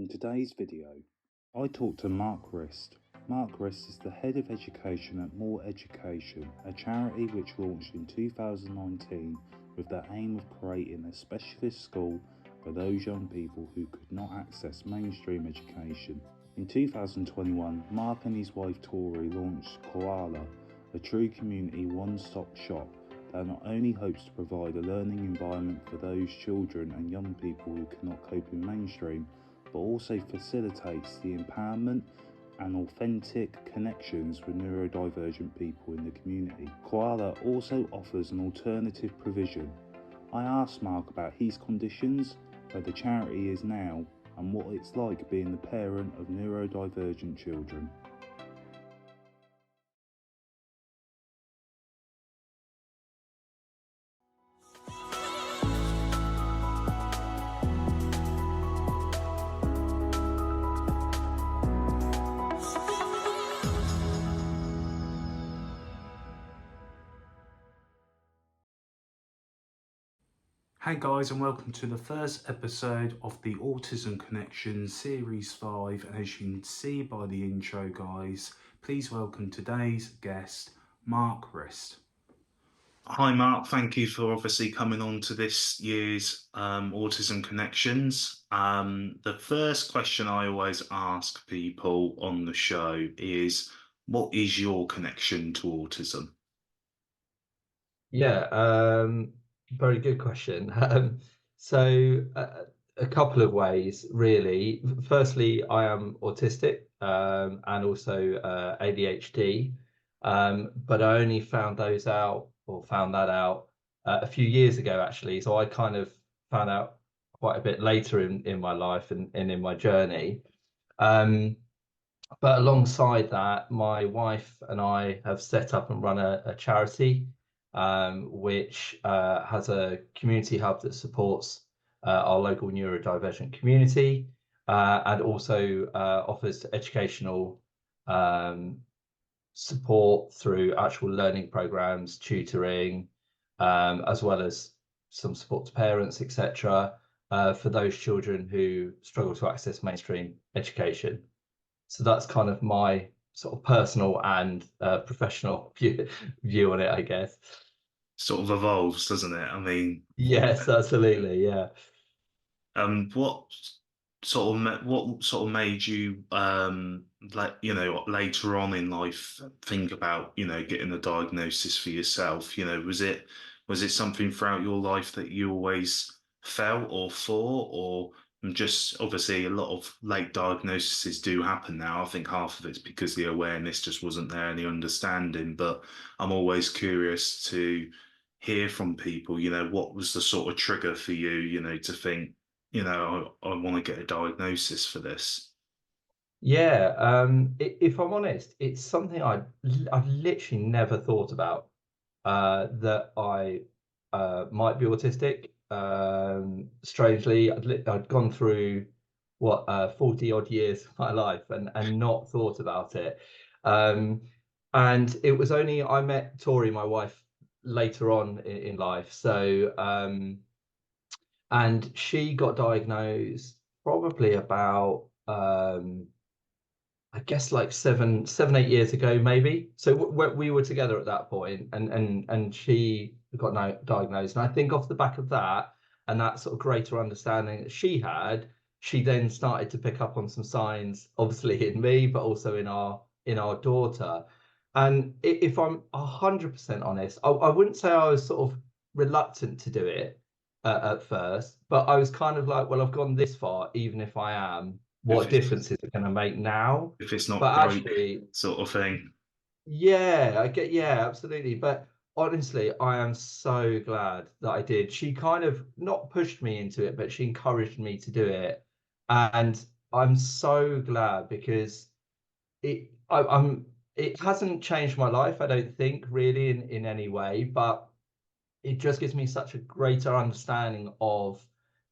In today's video, I talked to Mark Rist. Mark Rist is the Head of Education at More Education, a charity which launched in 2019 with the aim of creating a specialist school for those young people who could not access mainstream education. In 2021, Mark and his wife Tori launched Koala, a true community one-stop shop that not only hopes to provide a learning environment for those children and young people who cannot cope in mainstream, but also facilitates the empowerment and authentic connections with neurodivergent people in the community. Koala also offers an alternative provision. I asked Mark about his conditions, where the charity is now, and what it's like being the parent of neurodivergent children. Hey guys, and welcome to the first episode of the Autism Connection Series 5. And as you can see by the intro, guys, please welcome today's guest, Mark Rist. Hi Mark, thank you for obviously coming on to this year's Autism Connections. The first question I always ask people on the show is, what is your connection to autism? Yeah, very good question. A couple of ways, really. Firstly, I am autistic and also ADHD, but I only found that out a few years ago, actually. So I kind of found out quite a bit later in my life and in my journey. But alongside that, my wife and I have set up and run a charity, which has a community hub that supports our local neurodivergent community and also offers educational support through actual learning programs, tutoring, as well as some support to parents, etc., for those children who struggle to access mainstream education. So that's kind of my sort of personal and professional view on it, I guess. Sort of evolves, doesn't it? I mean, Yes, absolutely, yeah. what what sort of made you later on in life think about getting a diagnosis for yourself? Was it something throughout your life that you always felt or thought, or just obviously a lot of late diagnoses do happen now. I think half of it's because the awareness just wasn't there and the understanding, but I'm always curious to hear from people, what was the sort of trigger for you, to think, I want to get a diagnosis for this. Yeah, if I'm honest, it's something I've literally never thought about, that I might be autistic. Strangely, I'd gone through 40 odd years of my life and not thought about it. And it was only I met Tori, my wife, later on in life. And she got diagnosed probably about I guess like 8 years ago, maybe. So we were together at that point, and she got diagnosed. And I think off the back of that and that sort of greater understanding that she had, she then started to pick up on some signs, obviously in me, but also in our daughter. And if I'm 100% honest, I wouldn't say I was sort of reluctant to do it at first, but I was kind of like, well, I've gone this far, even if I am, what difference is it going to make now? If it's not But broke, actually, sort of thing. yeah, absolutely. But honestly, I am so glad that I did. She kind of not pushed me into it, but she encouraged me to do it. And I'm so glad because it hasn't changed my life, I don't think, really in any way, but it just gives me such a greater understanding of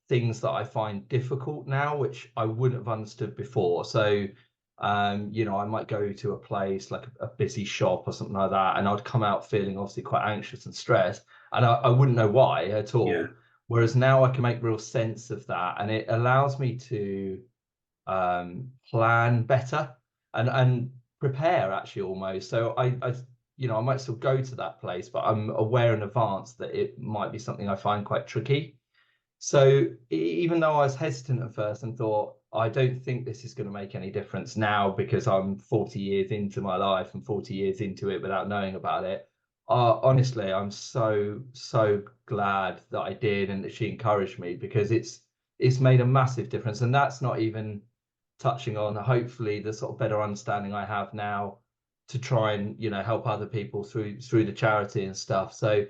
things that I find difficult now, which I wouldn't have understood before. So, I might go to a place like a busy shop or something like that, and I'd come out feeling obviously quite anxious and stressed, and I wouldn't know why at Yeah. all. Whereas now I can make real sense of that, and it allows me to plan better and prepare actually almost. So I I might still go to that place, but I'm aware in advance that it might be something I find quite tricky. So even though I was hesitant at first and thought, I don't think this is going to make any difference now because I'm 40 years into my life and 40 years into it without knowing about it. Honestly, I'm so glad that I did and that she encouraged me, because it's made a massive difference. And that's not even touching on hopefully the sort of better understanding I have now to try and help other people through the charity and stuff. So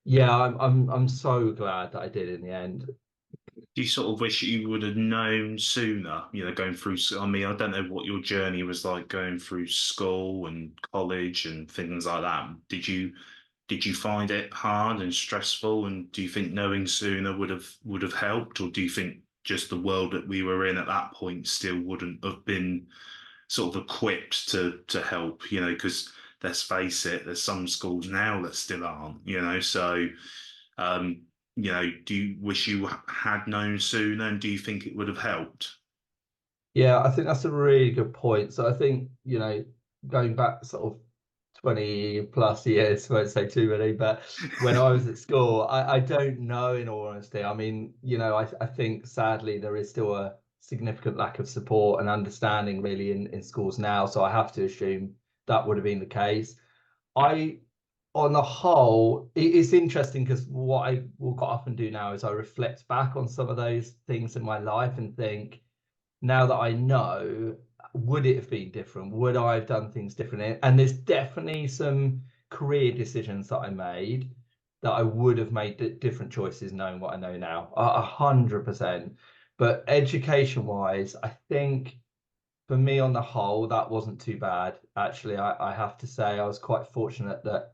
yeah, I'm so glad that I did in the end. Do you sort of wish you would have known sooner, going through, I mean, I don't know what your journey was like going through school and college and things like that. Did you find it hard and stressful? And do you think knowing sooner would have helped? Or do you think just the world that we were in at that point still wouldn't have been sort of equipped to help, because let's face it, there's some schools now that still aren't, so um, do you wish you had known sooner, and do you think it would have helped? Yeah, I think that's a really good point. So I think, going back sort of 20 plus years, I won't say too many, but when I was at school, I don't know, in all honesty. I mean, I think sadly there is still a significant lack of support and understanding really in schools now. So I have to assume that would have been the case. I, on the whole, it's interesting because what I will quite often do now is I reflect back on some of those things in my life and think, now that I know, would it have been different? Would I have done things differently? And there's definitely some career decisions that I made that I would have made different choices knowing what I know now, 100%. But education wise, I think for me on the whole, that wasn't too bad. Actually, I have to say I was quite fortunate that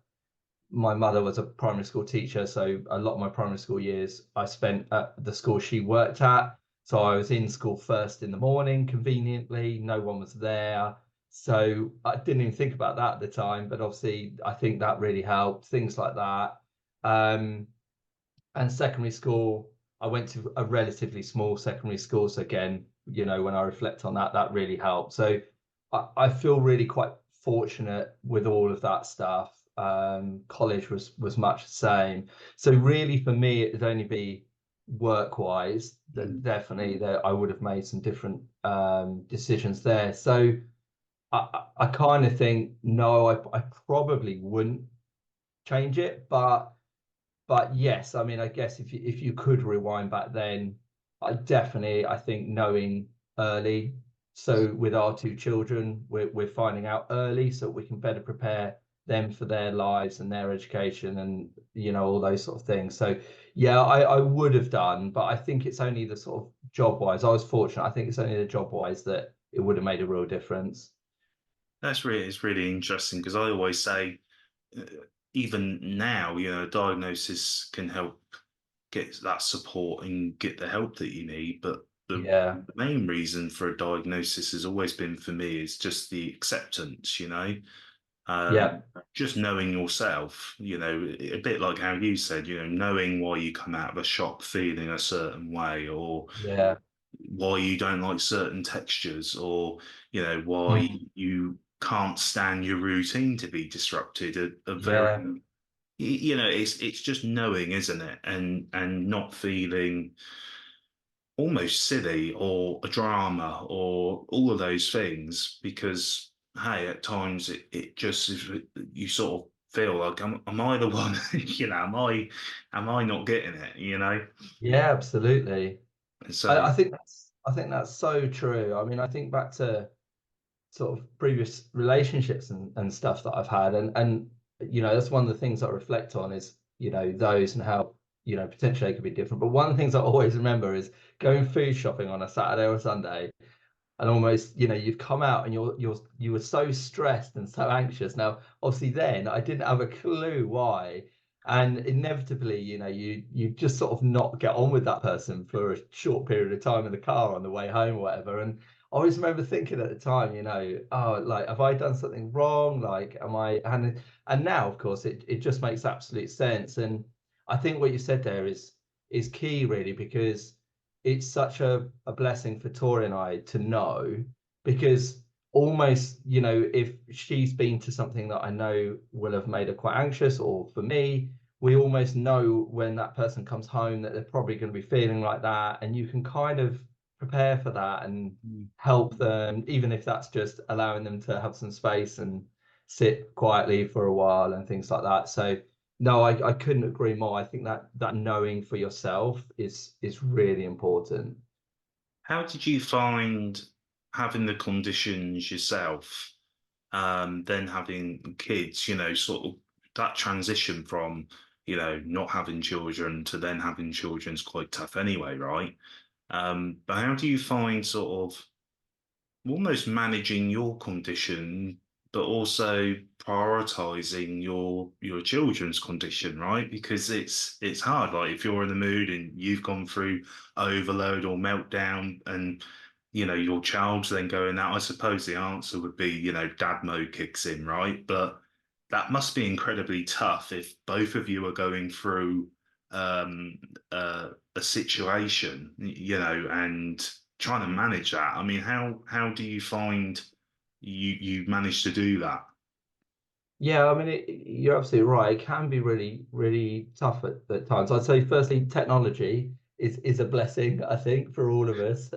my mother was a primary school teacher, so a lot of my primary school years I spent at the school she worked at. So I was in school first in the morning, conveniently, no one was there. So I didn't even think about that at the time, but obviously I think that really helped, things like that. Um, and secondary school, I went to a relatively small secondary school. So again, when I reflect on that, that really helped. So I feel really quite fortunate with all of that stuff. College was much the same. So really for me, it'd only be work wise that definitely that I would have made some different decisions there. So I kind of think no, I probably wouldn't change it, but yes, I mean, I guess if you could rewind back then, I think knowing early. So with our two children, we're finding out early so we can better prepare them for their lives and their education and all those sort of things. So yeah, I would have done, but I think it's only the sort of job wise. I was fortunate. I think it's only the job wise that it would have made a real difference. It's really interesting because I always say, uh, even now, a diagnosis can help get that support and get the help that you need. But the Yeah, main reason for a diagnosis has always been for me is just the acceptance, yeah, um, just knowing yourself, a bit like how you said, knowing why you come out of a shop feeling a certain way, or yeah, why you don't like certain textures, or why mm, you can't stand your routine to be disrupted, are very, yeah, it's just knowing, isn't it? And not feeling almost silly or a drama or all of those things, because hey, at times it just you sort of feel like, am I the one? Am I not getting it? yeah, absolutely. So I think that's so true. I mean, I think back to sort of previous relationships and stuff that I've had, and that's one of the things I reflect on is those and how potentially they could be different. But one of the things I always remember is going food shopping on a Saturday or a Sunday, and almost you'd come out and you were so stressed and so anxious. Now obviously then I didn't have a clue why, and inevitably you just sort of not get on with that person for a short period of time in the car on the way home or whatever. And I always remember thinking at the time, oh, like, have I done something wrong, like, am I, and now of course it just makes absolute sense. And I think what you said there is key really, because it's such a blessing for Tori and I to know, because almost, you know, if she's been to something that I know will have made her quite anxious, or for me, we almost know when that person comes home that they're probably going to be feeling like that, and you can kind of prepare for that and help them, even if that's just allowing them to have some space and sit quietly for a while and things like that. So no, I couldn't agree more. I think that knowing for yourself is really important. How did you find having the conditions yourself, then having kids, sort of that transition from, not having children to then having children is quite tough anyway, right? But how do you find sort of almost managing your condition, but also prioritizing your children's condition, right? Because it's hard. Like if you're in the mood and you've gone through overload or meltdown, and your child's then going out, I suppose the answer would be, dad mode kicks in, right? But that must be incredibly tough if both of you are going through um, a situation, and trying to manage that. I mean, how do you find you manage to do that? Yeah, I mean, you're absolutely right. It can be really, really tough at times. I'd say, firstly, technology is a blessing, I think, for all of us,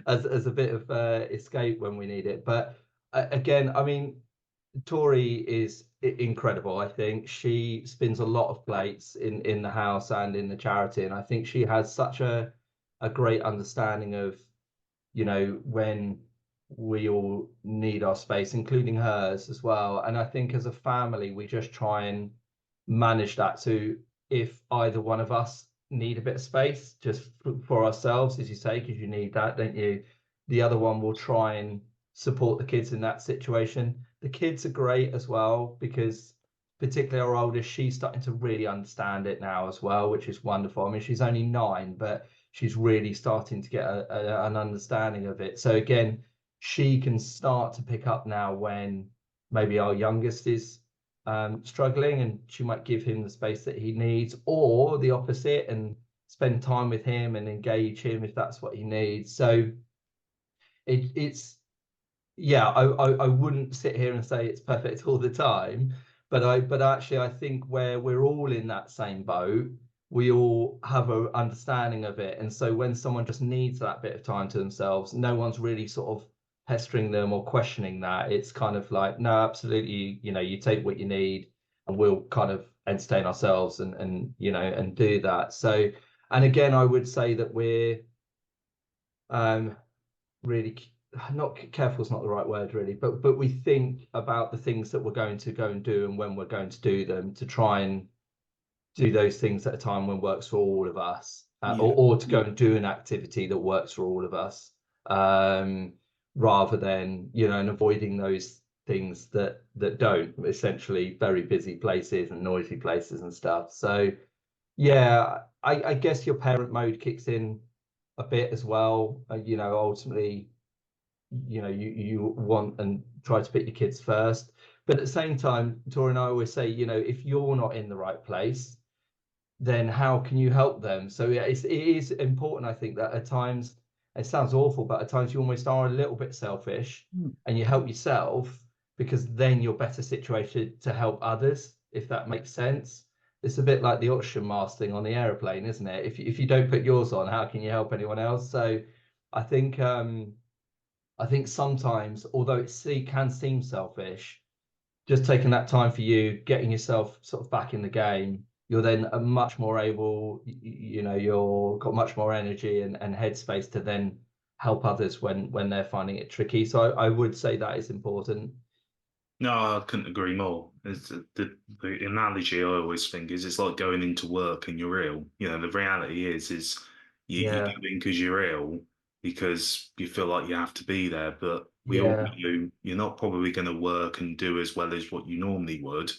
as a bit of escape when we need it. But again, I mean, Tori is incredible. I think she spins a lot of plates in the house and in the charity, and I think she has such a great understanding of, you know, when we all need our space, including hers as well. And I think as a family, we just try and manage that. So if either one of us need a bit of space just for ourselves, as you say, because you need that, don't you? The other one will try and support the kids in that situation. The kids are great as well, because particularly our oldest, she's starting to really understand it now as well, which is wonderful. I mean, she's only 9, but she's really starting to get an understanding of it. So again, she can start to pick up now when maybe our youngest is struggling, and she might give him the space that he needs, or the opposite, and spend time with him and engage him if that's what he needs. So it's yeah, I wouldn't sit here and say it's perfect all the time, but actually I think where we're all in that same boat, we all have an understanding of it. And so when someone just needs that bit of time to themselves, no one's really sort of pestering them or questioning that. It's kind of like, no, absolutely, you know, you take what you need, and we'll kind of entertain ourselves and do that. So, and again, I would say that we're um really, not careful is not the right word really, but we think about the things that we're going to go and do and when we're going to do them, to try and do those things at a time when works for all of us, Yeah. or to go and do an activity that works for all of us, um, rather than, you know, and avoiding those things that don't, essentially very busy places and noisy places and stuff. So yeah, I guess your parent mode kicks in a bit as well. You know, ultimately, you know, you want and try to put your kids first, but at the same time, Tori and I always say, you know, if you're not in the right place, then how can you help them? So yeah, it is important, I think, that at times, it sounds awful, but at times you almost are a little bit selfish, Hmm. and you help yourself, because then you're better situated to help others, if that makes sense. It's a bit like the oxygen mask thing on the aeroplane, isn't it? If you don't put yours on, how can you help anyone else? So I think sometimes, although can seem selfish, just taking that time for you, getting yourself sort of back in the game, you're then a much more able, you know, you're got much more energy and headspace to then help others when they're finding it tricky. So I would say that is important. No, I couldn't agree more. It's the analogy I always think is it's like going into work and you're ill. The reality is you Yeah, go in because you're ill because you feel like you have to be there, but we all yeah, know you're not probably going to work and do as well as what you normally would.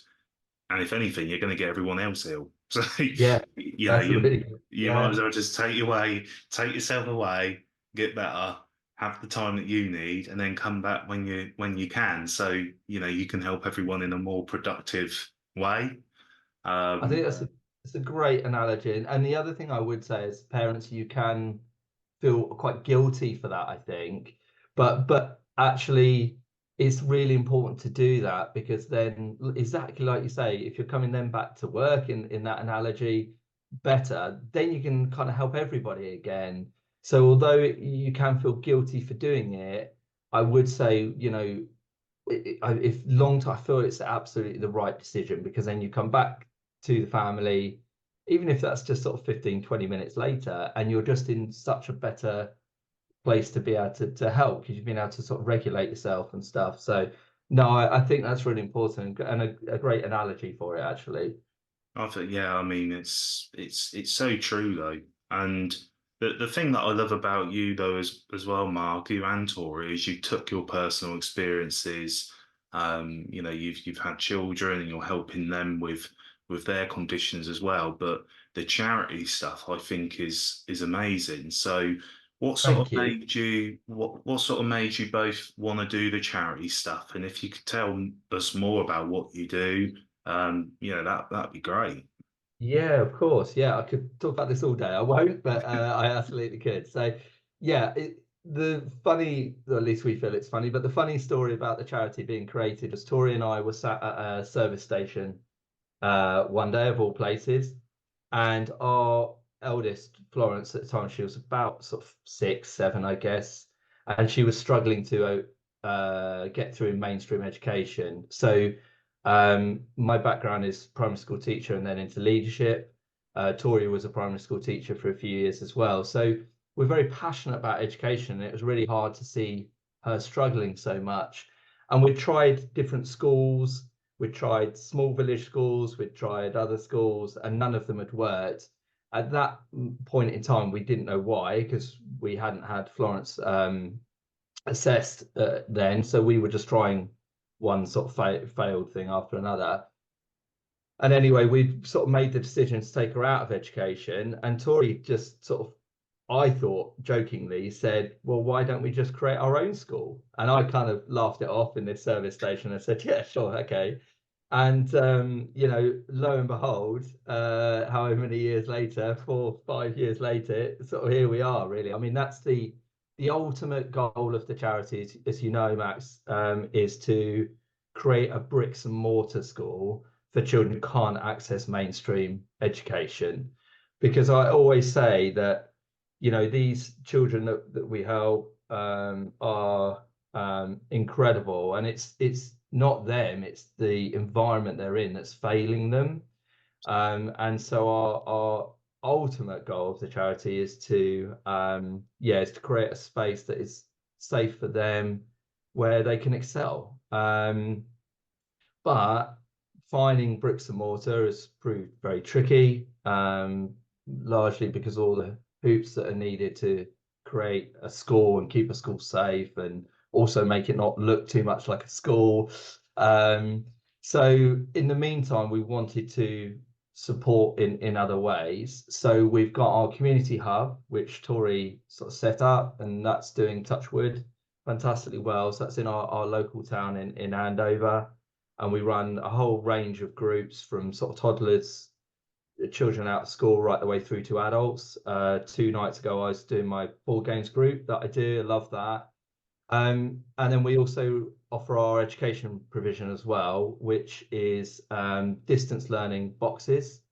And if anything, you're going to get everyone else ill. So, yeah. That's a you really good. you might Yeah. as well just take yourself away, get better, have the time that you need, and then come back when you can. So, you can help everyone in a more productive way. I think Um, that's a great analogy. And the other thing I would say is, parents, you can feel quite guilty for that, I think. But actually, it's really important to do that, because then, exactly like you say, if you're coming then back to work in that analogy better, then you can kind of help everybody again. So although you can feel guilty for doing it, I would say, you know, if long time, I feel it's absolutely the right decision, because then you come back to the family, even if that's just sort of 15-20 minutes later, and you're just in such a better place to be able to help, because you've been able to sort of regulate yourself and stuff. So no, I think that's really important, and a great analogy for it, actually. I think, yeah, I mean, it's so true though, and the thing that I love about you though as well, Mark, you and Tori, is you took your personal experiences. You know, you've had children and you're helping them with their conditions as well. But the charity stuff, I think, is amazing. So, what sort of Thank you. made you what sort of made you both want to do the charity stuff? And if you could tell us more about what you do, you know, that'd be great. Yeah, of course. Yeah, I could talk about this all day. I won't, but I absolutely could. So, yeah, the funny, or at least we feel it's funny, but the funny story about the charity being created was Tori and I were sat at a service station one day, of all places, and our eldest, Florence, at the time, she was about sort of 6, 7, I guess, and she was struggling to get through mainstream education. So my background is primary school teacher and then into leadership. Tori was a primary school teacher for a few years as well. So we're very passionate about education, and it was really hard to see her struggling so much. And we tried different schools, we tried small village schools, we tried other schools, and none of them had worked. At that point in time, we didn't know why, because we hadn't had Florence assessed then. So we were just trying one sort of failed thing after another. And anyway, we sort of made the decision to take her out of education. And Tori just sort of, I thought, jokingly said, well, why don't we just create our own school? And I kind of laughed it off in this service station and said, yeah, sure, okay. And you know, lo and behold, however many years later, 4, 5 years later, sort of here we are, really. I mean, that's the ultimate goal of the charity, as you know, Max, is to create a bricks and mortar school for children who can't access mainstream education. Because I always say that, you know, these children that we help are incredible, and it's not them, it's the environment they're in that's failing them. And so our ultimate goal of the charity is to is to create a space that is safe for them, where they can excel. But finding bricks and mortar has proved very tricky, largely because all the hoops that are needed to create a school and keep a school safe, and also make it not look too much like a school. So in the meantime, we wanted to support in other ways. So we've got our community hub, which Tori sort of set up, and that's doing, touch wood, fantastically well. So that's in our local town in Andover, and we run a whole range of groups from sort of toddlers, children out of school, right the way through to adults. 2 nights ago, I was doing my board games group that I do. I love that. And then we also offer our education provision as well, which is distance learning boxes.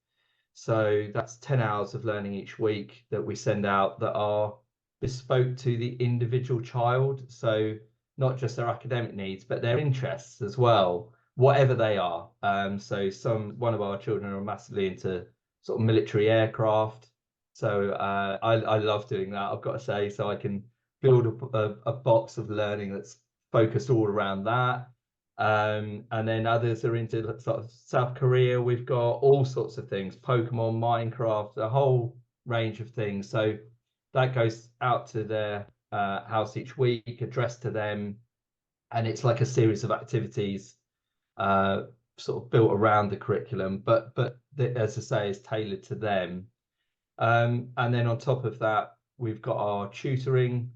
So that's 10 hours of learning each week that we send out, that are bespoke to the individual child. So not just their academic needs, but their interests as well, whatever they are. So one of our children are massively into sort of military aircraft. So I love doing that, I've got to say. So I can build a box of learning that's focused all around that. And then others are into sort of South Korea. We've got all sorts of things, Pokemon, Minecraft, a whole range of things. So that goes out to their house each week, addressed to them, and it's like a series of activities sort of built around the curriculum, but as I say, is tailored to them. And then on top of that, we've got our tutoring.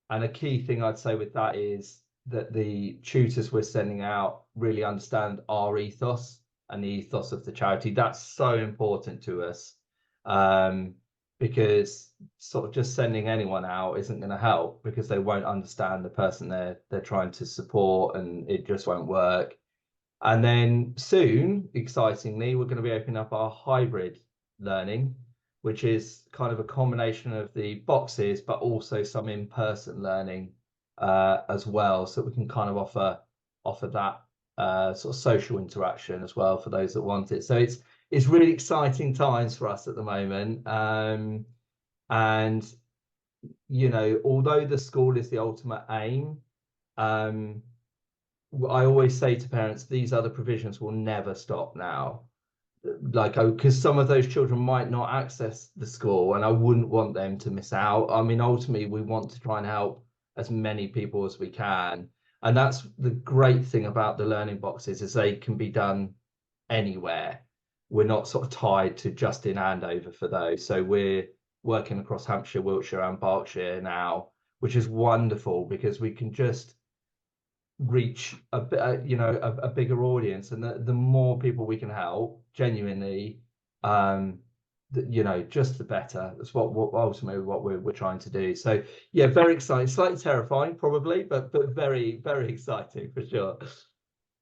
And a key thing I'd say with that is that the tutors we're sending out really understand our ethos and the ethos of the charity. That's so important to us. because sort of just sending anyone out isn't going to help, because they won't understand the person they're trying to support, and it just won't work. And then soon, excitingly, we're going to be opening up our hybrid learning, which is kind of a combination of the boxes, but also some in-person learning as well. So we can kind of offer that sort of social interaction as well for those that want it. So it's really exciting times for us at the moment. And although the school is the ultimate aim, um, I always say to parents, these other provisions will never stop now. Like, because some of those children might not access the school, and I wouldn't want them to miss out. I mean, ultimately, we want to try and help as many people as we can. And that's the great thing about the learning boxes, is they can be done anywhere. We're not sort of tied to just in Andover for those. So we're working across Hampshire, Wiltshire, and Berkshire now, which is wonderful, because we can just reach a bigger audience, and the more people we can help genuinely, just the better. That's what ultimately what we're trying to do. So yeah, very exciting, slightly terrifying probably, but very, very exciting for sure.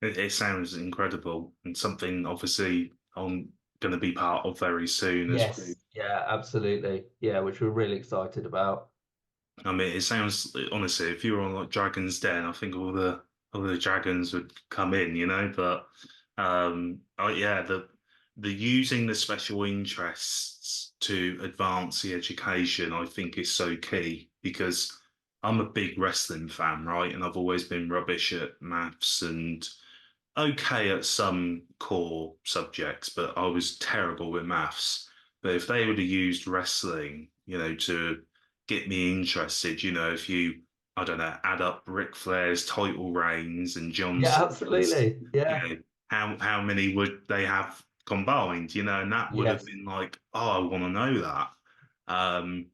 It sounds incredible, and something obviously I'm going to be part of very soon as well. Yes, yeah, absolutely, yeah, which we're really excited about. I mean, it sounds honestly, if you were on like Dragon's Den, I think all the dragons would come in, you know. But yeah, the using the special interests to advance the education, I think, is so key, because I'm a big wrestling fan, right? And I've always been rubbish at maths and okay at some core subjects, but I was terrible with maths. But if they would have used wrestling, to get me interested, if you, I don't know, add up Ric Flair's title reigns and John Yeah, Cena's, absolutely, you yeah, know, how many would they have combined, and that would have yes, been like, oh, I want to know that. Um,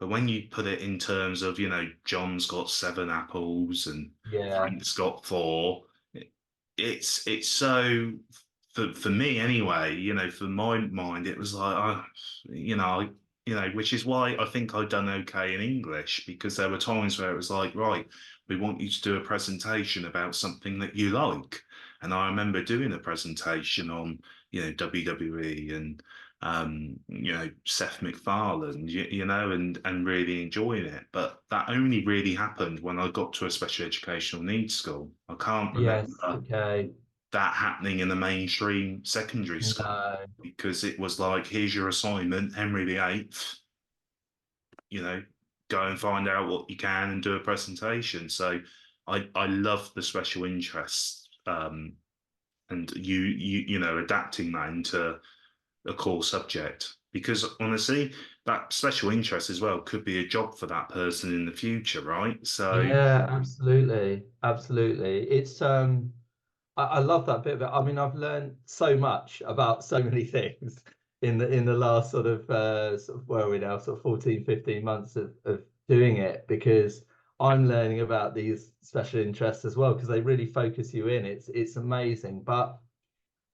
but when you put it in terms of, John's got 7 apples and yeah, Frank's got 4, it's so, for me anyway, for my mind, it was like, which is why I think I'd done okay in English, because there were times where it was like, right, we want you to do a presentation about something that you like. And I remember doing a presentation on, WWE and Seth MacFarlane, and really enjoying it. But that only really happened when I got to a special educational needs school. I can't yes, remember okay, that happening in a mainstream secondary school, no, because it was like, here's your assignment, Henry VIII, go and find out what you can and do a presentation. So I love the special interests, and adapting that into a core subject, because honestly, that special interest as well could be a job for that person in the future, right? So yeah, absolutely, absolutely. It's I love that bit of it. I mean, I've learned so much about so many things in the last sort of where are we now, sort of 14, 15 months of doing it, because I'm learning about these special interests as well, because they really focus you in. It's amazing. But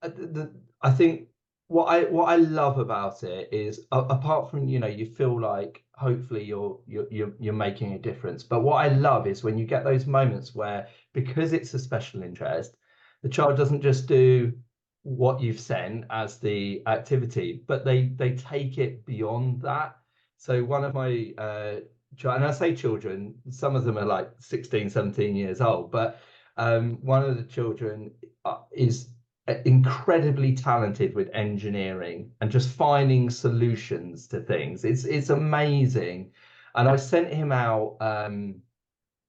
I think what I love about it is, apart from, you feel like hopefully you're making a difference. But what I love is when you get those moments where, because it's a special interest, the child doesn't just do what you've sent as the activity, but they take it beyond that. So one of my and I say children, some of them are like 16, 17 years old, but one of the children is incredibly talented with engineering and just finding solutions to things. It's amazing. And I sent him out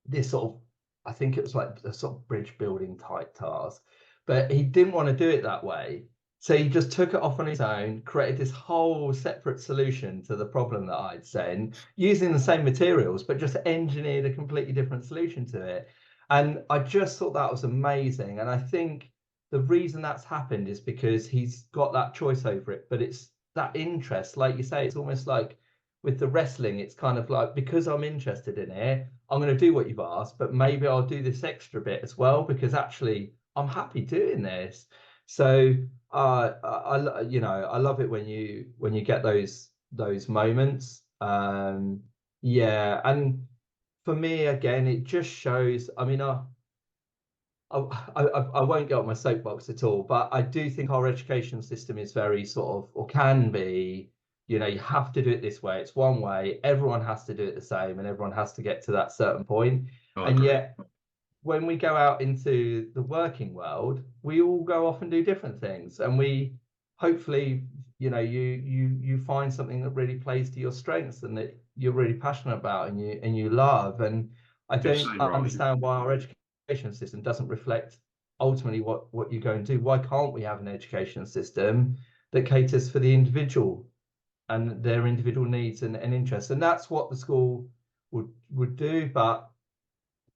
this sort of, I think it was like a sort of bridge building type task, but he didn't want to do it that way. So he just took it off on his own, created this whole separate solution to the problem that I'd sent, using the same materials, but just engineered a completely different solution to it. And I just thought that was amazing. And I think the reason that's happened is because he's got that choice over it, but it's that interest. Like you say, it's almost like with the wrestling, it's kind of like, because I'm interested in it, I'm going to do what you've asked, but maybe I'll do this extra bit as well, because actually I'm happy doing this. So I love it when you get those those moments. Yeah, and for me, again, it just shows. I mean, I won't get on my soapbox at all, but I do think our education system is very sort of, or can be, you have to do it this way. It's one way. Everyone has to do it the same, and everyone has to get to that certain point. I And agree. yet, when we go out into the working world, we all go off and do different things, and we hopefully, you find something that really plays to your strengths and that you're really passionate about and you love. And I don't Absolutely right. understand why our education system doesn't reflect ultimately what you go and do. Why can't we have an education system that caters for the individual and their individual needs and interests? And that's what the school would do, but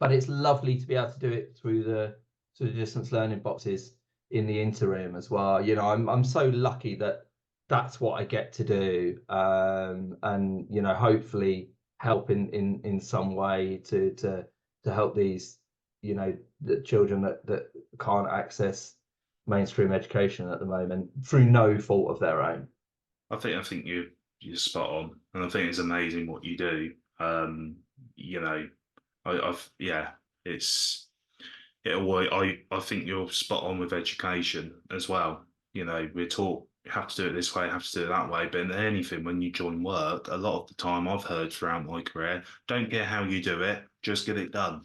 it's lovely to be able to do it through the distance learning boxes in the interim as well. I'm so lucky that that's what I get to do, and hopefully help in some way to help these the children that can't access mainstream education at the moment through no fault of their own. I think you're spot on, and I think it's amazing what you do. Yeah, it's I think you're spot on with education as well. We're taught you have to do it this way, you have to do it that way. But in anything, when you join work, a lot of the time I've heard throughout my career, don't care how you do it, just get it done.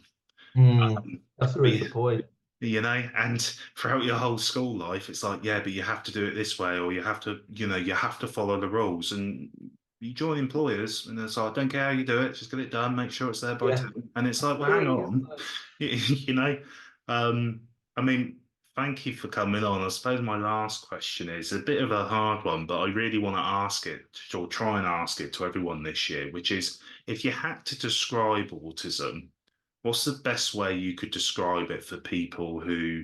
That's a But, really good point. and throughout your whole school life, it's like, yeah, but you have to do it this way, or you have to, you have to follow the rules. And you join employers, and it's like, don't care how you do it, just get it done, make sure it's there by Yeah. 10. And it's like, well, hang Really good on, point. you know. I mean, thank you for coming on. I suppose my last question is a bit of a hard one, but I really want to ask it, or try and ask it to everyone this year, which is, if you had to describe autism, what's the best way you could describe it for people who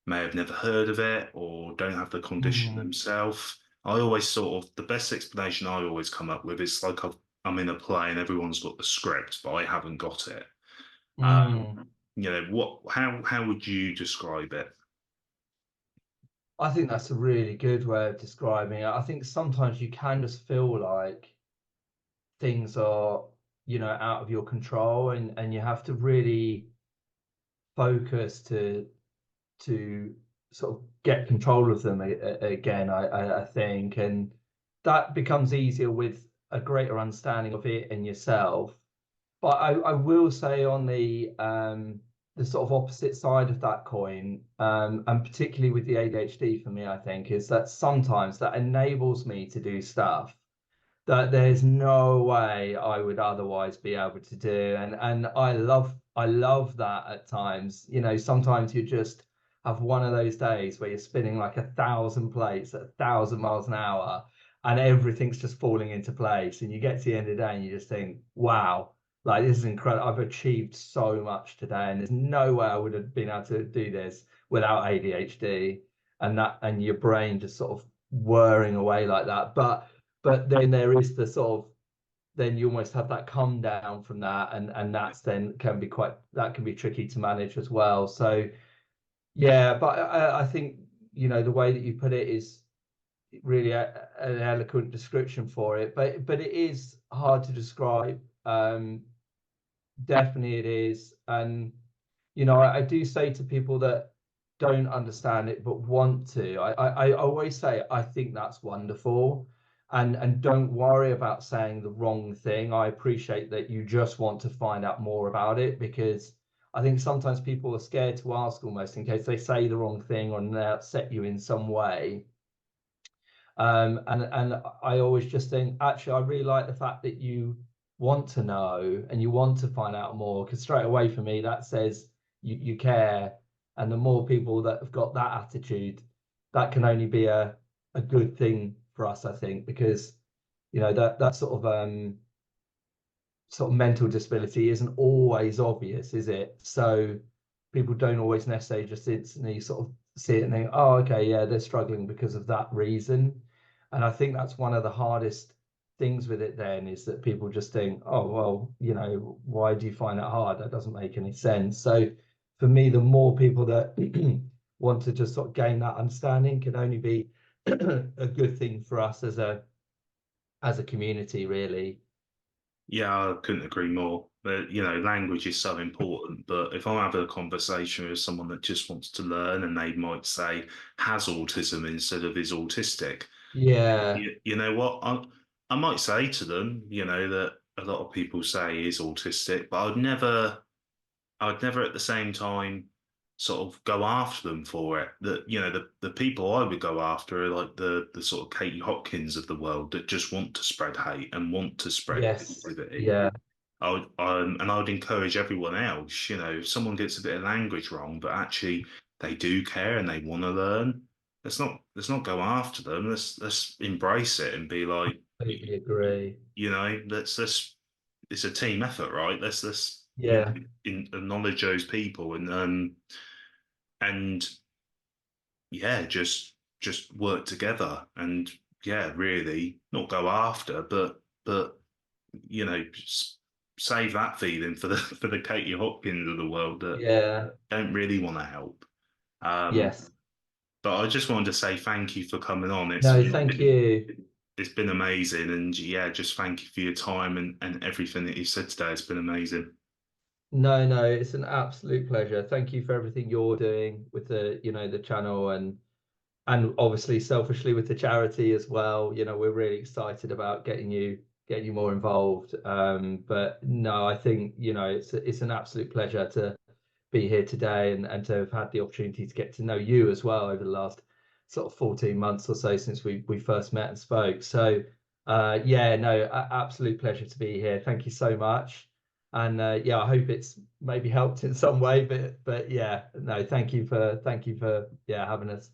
may have never heard of it or don't have the condition themselves? I always sort of, the best explanation I always come up with is like I'm in a play and everyone's got the script, but I haven't got it. How would you describe it? I think that's a really good way of describing it. I think sometimes you can just feel like things are, out of your control, and you have to really focus to sort of get control of them again, I think. And that becomes easier with a greater understanding of it and yourself. But I will say, on the sort of opposite side of that coin, and particularly with the ADHD for me, I think, is that sometimes that enables me to do stuff that there's no way I would otherwise be able to do. And I love that at times. Sometimes you just have one of those days where you're spinning like 1,000 plates at 1,000 miles an hour, and everything's just falling into place. And you get to the end of the day and you just think, wow, like, this is incredible. I've achieved so much today, and there's no way I would have been able to do this without ADHD. And your brain just sort of whirring away like that. But then there is the sort of, then you almost have that come down from that, and that's then can be tricky to manage as well. So yeah, but I think the way that you put it is really an eloquent description for it, but it is hard to describe. Definitely it is. And I do say to people that don't understand it but want to, I always say, I think that's wonderful. And don't worry about saying the wrong thing. I appreciate that you just want to find out more about it, because I think sometimes people are scared to ask, almost in case they say the wrong thing or they upset you in some way. And I always just think, actually, I really like the fact that you want to know and you want to find out more, because straight away for me that says you care. And the more people that have got that attitude, that can only be a good thing for us, I think, because that sort of mental disability isn't always obvious, is it? So people don't always necessarily just instantly sort of see it and think, oh, okay, yeah, they're struggling because of that reason. And I think that's one of the hardest things with it then, is that people just think, oh, well, why do you find it hard? That doesn't make any sense. So for me, the more people that want to just sort of gain that understanding can only be a good thing for us as a as a community, really. Yeah, I couldn't agree more. But language is so important. But if I'm having a conversation with someone that just wants to learn and they might say has autism instead of is autistic, Yeah. you know what? I might say to them, that a lot of people say is autistic, but I'd never at the same time sort of go after them for it. That the people I would go after are like the sort of Katie Hopkins of the world that just want to spread hate and want to spread Yes. negativity. Yeah. I would encourage everyone else, if someone gets a bit of language wrong, but actually they do care and they want to learn, let's not go after them. Let's embrace it and be like, Completely agree. let's it's a team effort, right? Let's Yeah. acknowledge those people and yeah, just work together and yeah, really not go after, but save that feeling for the for the Katie Hopkins of the world that Yeah. don't really want to help. Um, Yes. but I just wanted to say thank you for coming on. No, thank you. It's been amazing, and yeah, just thank you for your time and everything that you said today. It's been amazing. No, no, it's an absolute pleasure. Thank you for everything you're doing with the channel, and obviously selfishly with the charity as well. We're really excited about getting you more involved. But no, I think, it's an absolute pleasure to be here today, and to have had the opportunity to get to know you as well over the last sort of 14 months or so since we first met and spoke. So yeah, no, absolute pleasure to be here. Thank you so much. And yeah, I hope it's maybe helped in some way, but yeah, no, thank you for yeah having us.